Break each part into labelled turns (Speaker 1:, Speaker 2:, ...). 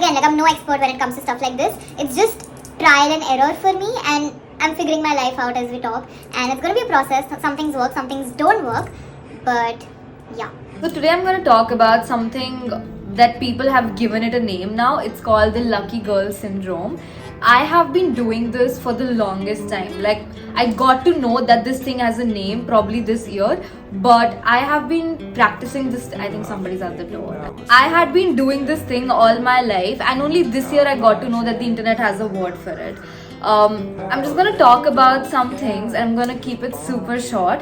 Speaker 1: again, like I'm no expert when it comes to stuff like this. It's just trial and error for me, and I'm figuring my life out as we talk, and it's going to be a process. Some things work, some things don't work, but yeah.
Speaker 2: So today I'm going to talk about something that people have given it a name now. It's called the lucky girl syndrome. I have been doing this for the longest time. Like, I got to know that this thing has a name probably this year, but I have been practicing this. I think somebody's at the door. I had been doing this thing all my life, and only this year I got to know that the internet has a word for it. I'm just gonna talk about some things, and I'm gonna keep it super short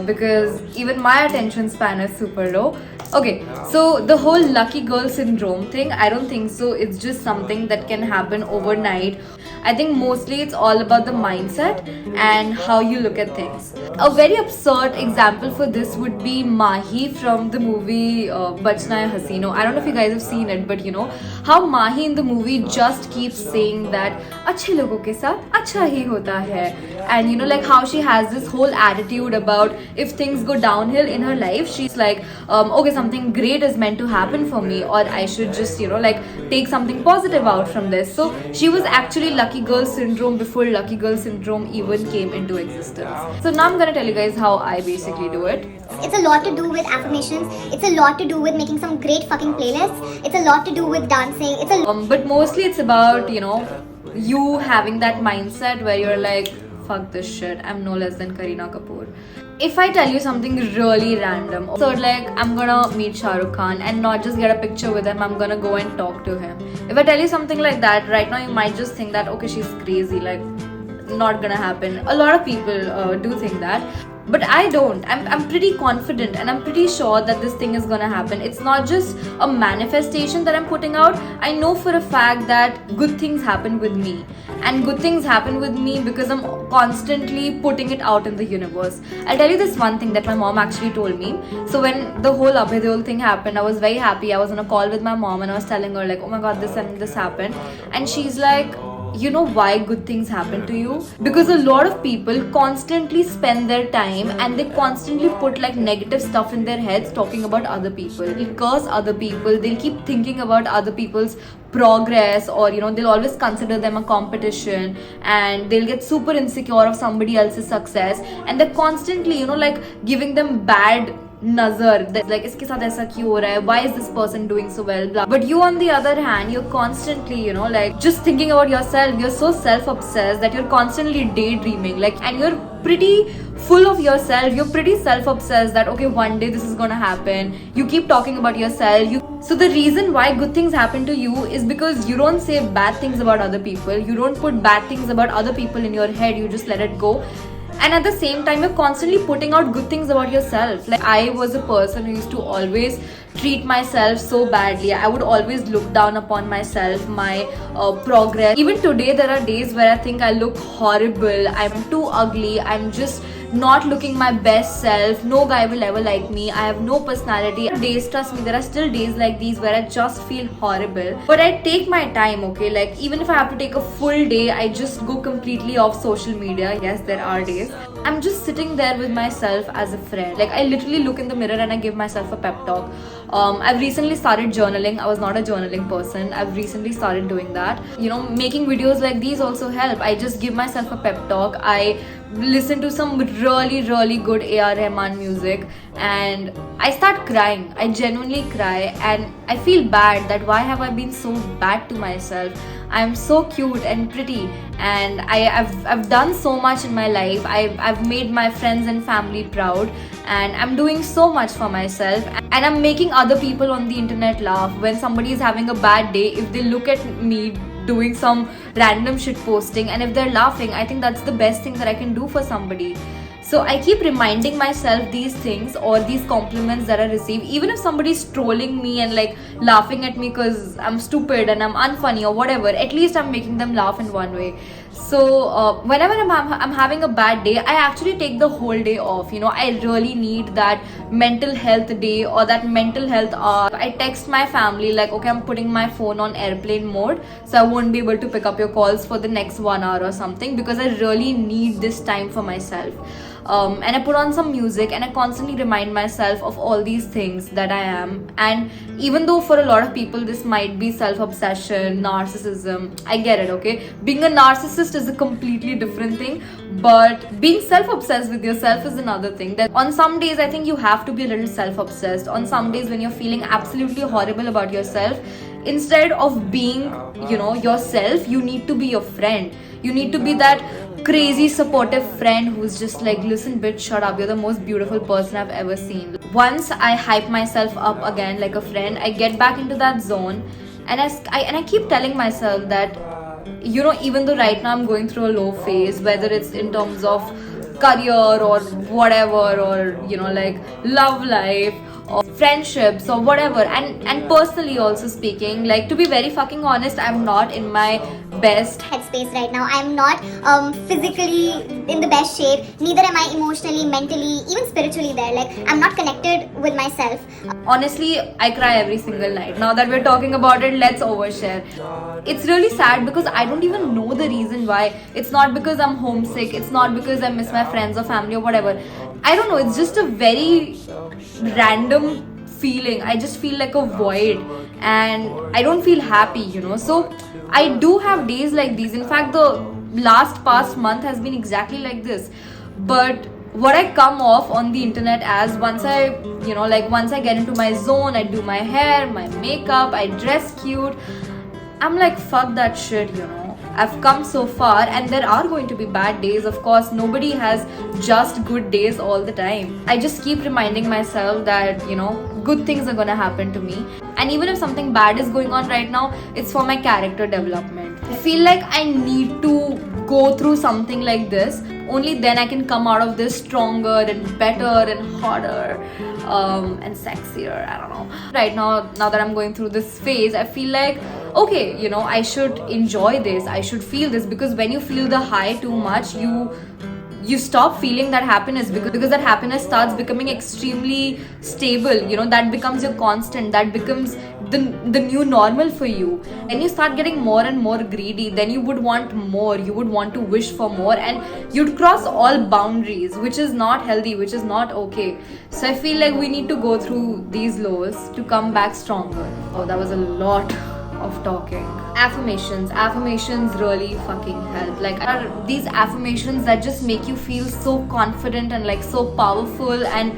Speaker 2: because even my attention span is super low. Okay, so the whole lucky girl syndrome thing, I don't think so. It's just something that can happen overnight. I think mostly it's all about the mindset and how you look at things. A very absurd example for this would be Mahi from the movie Bachna Hai Hasino. I don't know if you guys have seen it, but you know how Mahi in the movie just keeps saying that अच्छे लोगों के साथ अच्छा ही होता है, and you know, like how she has this whole attitude about if things go downhill in her life, she's like okay, something great is meant to happen for me, or I should just, you know, like take something positive out from this. So she was actually lucky girl syndrome before lucky girl syndrome even came into existence. So now I'm gonna tell you guys how I basically do it.
Speaker 1: It's a lot to do with affirmations. It's a lot to do with making some great fucking playlists. It's a lot to do with dancing. It's a
Speaker 2: but mostly it's about, you know, you having that mindset where you're like, fuck this shit, I'm no less than Kareena Kapoor. If I tell you something really random, so like I'm gonna meet Shah Rukh Khan and not just get a picture with him, I'm gonna go and talk to him. If I tell you something like that, right now you might just think that, okay, she's crazy, like not gonna happen. A lot of people do think that. But I don't. I'm pretty confident and I'm pretty sure that this thing is gonna happen. It's not just a manifestation that I'm putting out. I know for a fact that good things happen with me. And good things happen with me because I'm constantly putting it out in the universe. I'll tell you this one thing that my mom actually told me. So when the whole Abhay Deol thing happened, I was very happy. I was on a call with my mom and I was telling her like, oh my god, this and this happened. And she's like, you know why good things happen to you? Because a lot of people constantly spend their time and they constantly put like negative stuff in their heads talking about other people. They'll curse other people, they'll keep thinking about other people's progress, or you know, they'll always consider them a competition, and they'll get super insecure of somebody else's success, and they're constantly, you know, like giving them bad nazar, that like इसके साथ ऐसा क्यों हो रहा है, why is this person doing so well, blah. But you on the other hand, you're constantly, you know, like just thinking about yourself. You're so self-obsessed that you're constantly daydreaming, like, and you're pretty full of yourself. You're pretty self-obsessed that okay, one day this is gonna happen. You keep talking about yourself. So the reason why good things happen to you is because you don't say bad things about other people. You don't put bad things about other people in your head. You just let it go. And at the same time, you're constantly putting out good things about yourself. Like, I was a person who used to always treat myself so badly. I would always look down upon myself, my progress. Even today, there are days where I think I look horrible, I'm too ugly, I'm just not looking my best self. No guy will ever like me. I have no personality. Days, trust me, there are still days like these where I just feel horrible. But I take my time, okay? Like, even if I have to take a full day, I just go completely off social media. Yes, there are days. I'm just sitting there with myself as a friend. Like, I literally look in the mirror and I give myself a pep talk. I've recently started journaling. I was not a journaling person. I've recently started doing that. You know, making videos like these also help. I just give myself a pep talk. I listen to some really good A.R. Rahman music and I start crying. I genuinely cry and I feel bad that why have I been so bad to myself. I'm so cute and pretty and I've done so much in my life. I've made my friends and family proud and I'm doing so much for myself, and I'm making other people on the internet laugh. When somebody is having a bad day, if they look at me doing some random shit posting and if they're laughing, I think that's the best thing that I can do for somebody. So I keep reminding myself these things or these compliments that I receive. Even if somebody's trolling me and like laughing at me because I'm stupid and I'm unfunny or whatever, at least I'm making them laugh in one way. So whenever I'm having a bad day, I actually take the whole day off. You know, I really need that mental health day or that mental health hour. I text my family like, okay, I'm putting my phone on airplane mode, so I won't be able to pick up your calls for the next 1 hour or something, because I really need this time for myself. and I put on some music, and I constantly remind myself of all these things that I am. And even though for a lot of people this might be self-obsession, narcissism, I get it, okay? Being a narcissist is a completely different thing, but being self-obsessed with yourself is another thing. That on some days I think you have to be a little self-obsessed. On some days when you're feeling absolutely horrible about yourself, instead of being, yourself, you need to be your friend. You need to be that crazy supportive friend who's just like, listen bitch, shut up, you're the most beautiful person I've ever seen. Once I hype myself up again like a friend, I get back into that zone, and I keep telling myself that, even though right now I'm going through a low phase, whether it's in terms of career or whatever, or like love life or friendships or whatever, and personally also speaking, like, to be very fucking honest, I'm not in my best
Speaker 1: headspace right now. I'm not physically in the best shape, neither am I emotionally, mentally, even spiritually there. Like, I'm not connected with myself.
Speaker 2: Honestly, I cry every single night. Now that we're talking about it, let's overshare. It's really sad because I don't even know the reason why. It's not because I'm homesick, it's not because I miss my friends or family or whatever. I don't know, it's just a very random feeling. I just feel like a void, and I don't feel happy, So I do have days like these. In fact, the past month has been exactly like this. But what I come off on the internet as, once I get into my zone, I do my hair, my makeup, I dress cute, I'm like, fuck that shit, I've come so far, and there are going to be bad days. Of course, nobody has just good days all the time. I just keep reminding myself that, good things are gonna happen to me. And even if something bad is going on right now, it's for my character development. I feel like I need to go through something like this. Only then I can come out of this stronger and better and hotter and sexier. I don't know. Right now that I'm going through this phase, I feel like, okay, I should enjoy this. I should feel this, because when you feel the high too much, you stop feeling that happiness, because that happiness starts becoming extremely stable. That becomes your constant. That becomes the new normal for you. And you start getting more and more greedy, then you would want more, you would want to wish for more, and you'd cross all boundaries, which is not healthy, which is not okay. So I feel like we need to go through these lows to come back stronger. Oh, that was a lot of talking. Affirmations really fucking help. Like, are these affirmations that just make you feel so confident and like so powerful, and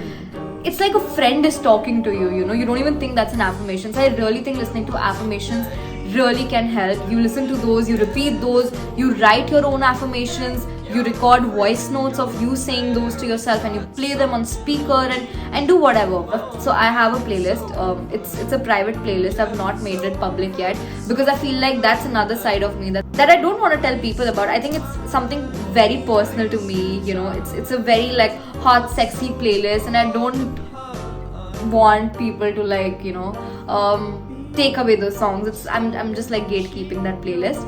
Speaker 2: it's like a friend is talking to you. You don't even think that's an affirmation. So I really think listening to affirmations really can help. You listen to those, you repeat those, you write your own affirmations, you record voice notes of you saying those to yourself, and you play them on speaker and do whatever. So I have a playlist. It's a private playlist. I've not made it public yet, because I feel like that's another side of me that I don't want to tell people about. I think it's something very personal to me. It's a very like hot, sexy playlist, and I don't want people to like take away those songs. I'm just like gatekeeping that playlist.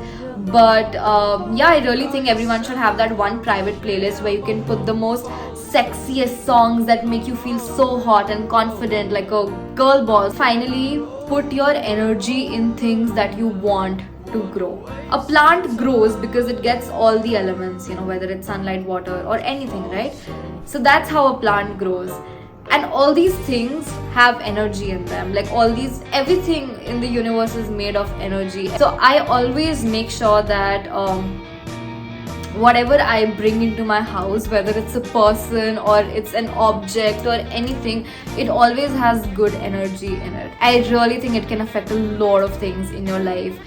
Speaker 2: But I really think everyone should have that one private playlist where you can put the most sexiest songs that make you feel so hot and confident, like a girl boss. Finally, put your energy in things that you want to grow. A plant grows because it gets all the elements, whether it's sunlight, water, or anything, right? So that's how a plant grows. And all these things have energy in them. Like, everything in the universe is made of energy. So I always make sure that whatever I bring into my house, whether it's a person or it's an object or anything, it always has good energy in it. I really think it can affect a lot of things in your life.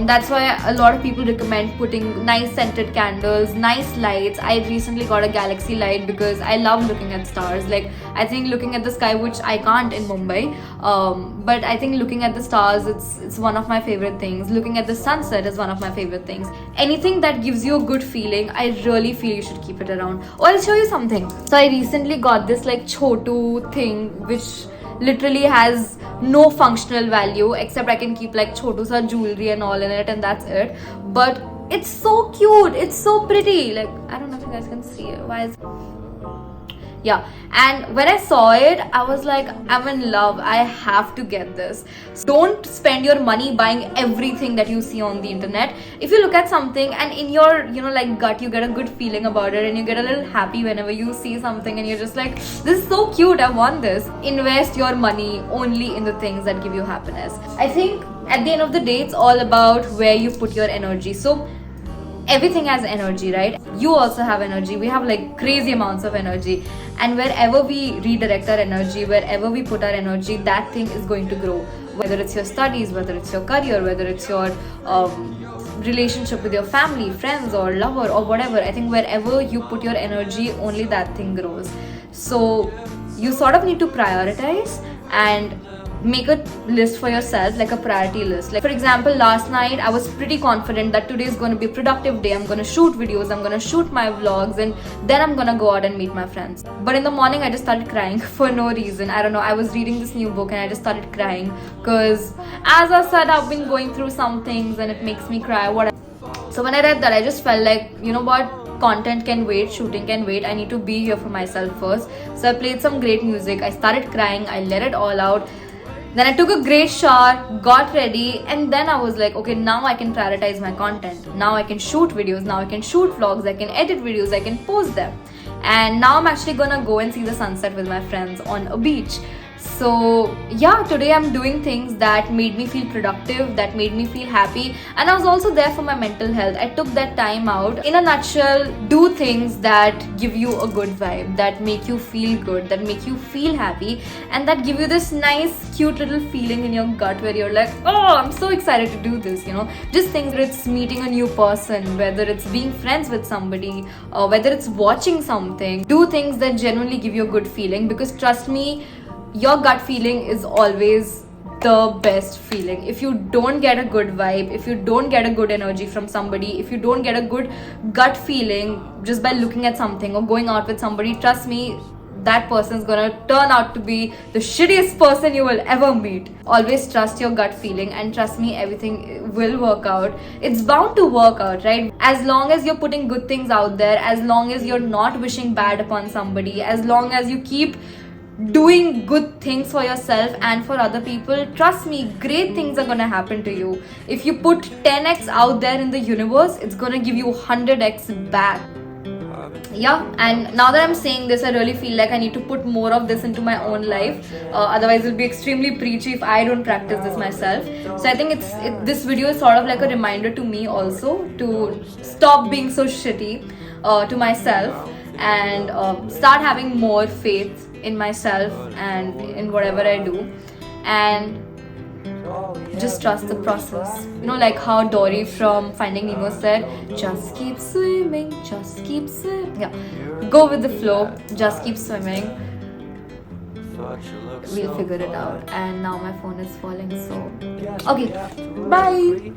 Speaker 2: That's why a lot of people recommend putting nice scented candles, nice lights. I recently got a galaxy light because I love looking at stars. Like, I think looking at the sky, which I can't in Mumbai, but I think looking at the stars, it's one of my favorite things. Looking at the sunset is one of my favorite things. Anything that gives you a good feeling, I really feel you should keep it around. Oh, I'll show you something. So I recently got this like Chotu thing, which literally has no functional value except I can keep like Chotu sa jewelry and all in it, and that's it. But it's so cute, it's so pretty. Like, I don't know if you guys can see it. Why is Yeah, and when I saw it, I was like, I'm in love. I have to get this. Don't spend your money buying everything that you see on the internet. If you look at something and in your, like gut, you get a good feeling about it and you get a little happy whenever you see something and you're just like, this is so cute, I want this. Invest your money only in the things that give you happiness. I think at the end of the day, it's all about where you put your energy. So everything has energy, right? You also have energy. We have like crazy amounts of energy, and wherever we redirect our energy, wherever we put our energy, that thing is going to grow. Whether it's your studies, whether it's your career, whether it's your relationship with your family, friends, or lover, or whatever. I think wherever you put your energy, only that thing grows. So you sort of need to prioritize and make a list for yourself, like a priority list. Like for example, last night I was pretty confident that today is going to be a productive day. I'm going to shoot videos, I'm going to shoot my vlogs, and then I'm going to go out and meet my friends. But in the morning I just started crying for no reason. I don't know, I was reading this new book and I just started crying because, as I said, I've been going through some things and it makes me cry. So when I read that, I just felt like, you know what, content can wait, shooting can wait, I need to be here for myself first. So I played some great music, I started crying, I let it all out. Then I took a great shower, got ready, and then I was like, okay, now I can prioritize my content. Now I can shoot videos, now I can shoot vlogs, I can edit videos, I can post them. And now I'm actually gonna go and see the sunset with my friends on a beach. So yeah, today I'm doing things that made me feel productive, that made me feel happy, and I was also there for my mental health. I took that time out. In a nutshell, do things that give you a good vibe, that make you feel good, that make you feel happy, and that give you this nice, cute little feeling in your gut where you're like, oh, I'm so excited to do this, Just things, whether it's meeting a new person, whether it's being friends with somebody, or whether it's watching something. Do things that genuinely give you a good feeling, because trust me, your gut feeling is always the best feeling. If you don't get a good vibe, if you don't get a good energy from somebody, if you don't get a good gut feeling just by looking at something or going out with somebody, trust me, that person is gonna turn out to be the shittiest person you will ever meet. Always trust your gut feeling, and trust me, everything will work out. It's bound to work out, right? As long as you're putting good things out there, as long as you're not wishing bad upon somebody, as long as you keep doing good things for yourself and for other people, trust me, great things are gonna happen to you. If you put 10x out there in the universe, it's gonna give you 100x back. Yeah, and now that I'm saying this, I really feel like I need to put more of this into my own life. Otherwise it'll be extremely preachy if I don't practice this myself. So I think this video is sort of like a reminder to me also to stop being so shitty to myself, and start having more faith in myself and in whatever I do, and just trust the process. Like how Dory from Finding Nemo said, just keep swimming, just keep swimming. Yeah, go with the flow, just keep swimming. We'll figure it out. And now my phone is falling, so okay, bye.